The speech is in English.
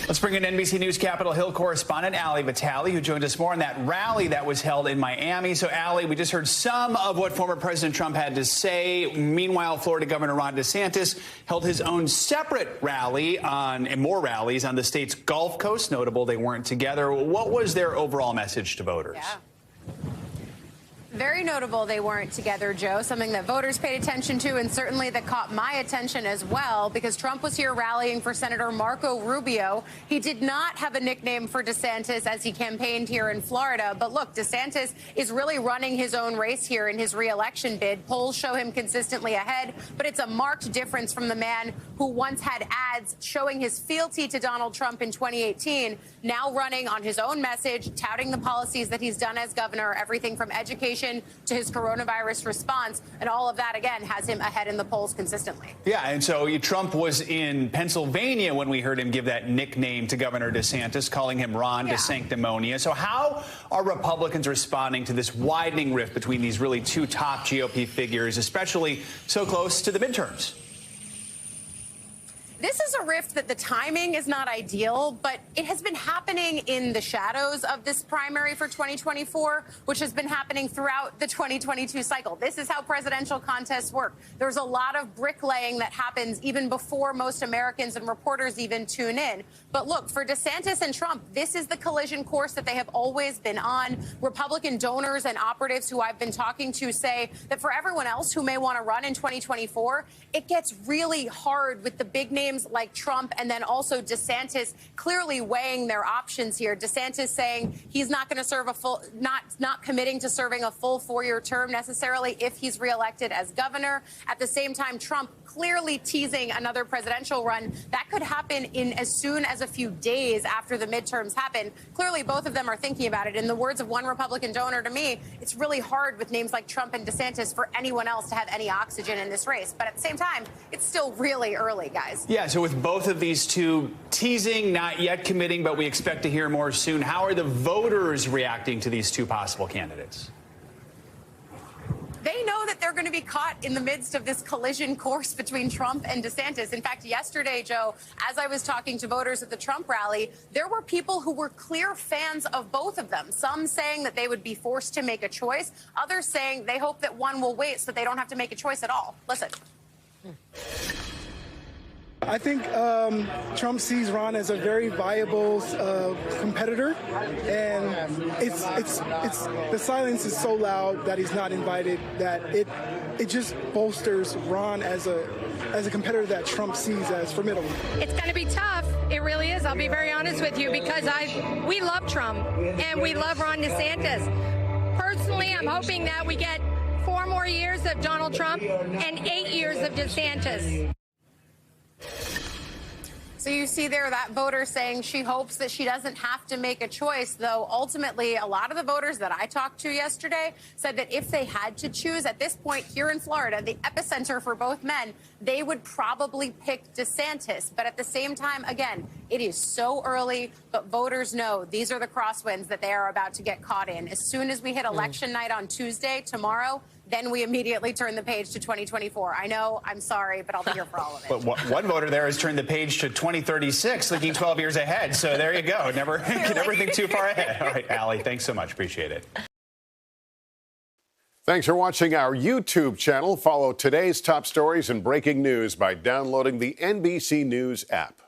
Let's bring in NBC News Capitol Hill correspondent Ali Vitali, who joined us more on that rally that was held in Miami. So, Ali, we just heard some of what former President Trump had to say. Meanwhile, Florida Governor Ron DeSantis held his own separate rally and more rallies on the state's Gulf Coast. Notable they weren't together. What was their overall message to voters? Yeah. Very notable they weren't together, Joe, something that voters paid attention to and certainly that caught my attention as well, because Trump was here rallying for Senator Marco Rubio. He did not have a nickname for DeSantis as he campaigned here in Florida. But look, DeSantis is really running his own race here in his re-election bid. Polls show him consistently ahead, but it's a marked difference from the man who once had ads showing his fealty to Donald Trump in 2018, now running on his own message, touting the policies that he's done as governor, everything from education to his coronavirus response, and all of that, again, has him ahead in the polls consistently. Yeah, and so Trump was in Pennsylvania when we heard him give that nickname to Governor DeSantis, calling him Ron de Sanctimonious. So how are Republicans responding to this widening rift between these really two top GOP figures, especially so close to the midterms? This is a rift that the timing is not ideal, but it has been happening in the shadows of this primary for 2024, which has been happening throughout the 2022 cycle. This is how presidential contests work. There's a lot of bricklaying that happens even before most Americans and reporters even tune in. But look, for DeSantis and Trump, this is the collision course that they have always been on. Republican donors and operatives who I've been talking to say that for everyone else who may want to run in 2024, it gets really hard with the big names like Trump and then also DeSantis clearly weighing their options here. DeSantis saying he's not going to serve a full, not committing to serving a full 4-year term necessarily if he's reelected as governor. At the same time, Trump clearly teasing another presidential run. That could happen in as soon as a few days after the midterms happen. Clearly, both of them are thinking about it. In the words of one Republican donor to me, it's really hard with names like Trump and DeSantis for anyone else to have any oxygen in this race. But at the same time, it's still really early, guys. Yeah, so with both of these two teasing, not yet committing, but we expect to hear more soon, how are the voters reacting to these two possible candidates? They know that they're going to be caught in the midst of this collision course between Trump and DeSantis. In fact, yesterday, Joe, as I was talking to voters at the Trump rally, there were people who were clear fans of both of them. Some saying that they would be forced to make a choice. Others saying they hope that one will wait so they don't have to make a choice at all. Listen. I think Trump sees Ron as a very viable competitor, and it's the silence is so loud that he's not invited that it just bolsters Ron as a competitor that Trump sees as formidable. It's going to be tough. It really is. I'll be very honest with you, because we love Trump and we love Ron DeSantis. Personally, I'm hoping that we get 4 more years of Donald Trump and 8 years of DeSantis. So you see there that voter saying she hopes that she doesn't have to make a choice, though ultimately a lot of the voters that I talked to yesterday said that if they had to choose at this point here in Florida, the epicenter for both men, they would probably pick DeSantis. But at the same time, again, it is so early, but voters know these are the crosswinds that they are about to get caught in. As soon as we hit election night on Tuesday, tomorrow, then we immediately turn the page to 2024. I know, I'm sorry, but I'll be here for all of it. But one voter there has turned the page to 2036, looking 12 years ahead. So there you go. Never think too far ahead. All right, Ali, thanks so much. Appreciate it. Thanks for watching our YouTube channel. Follow today's top stories and breaking news by downloading the NBC News app.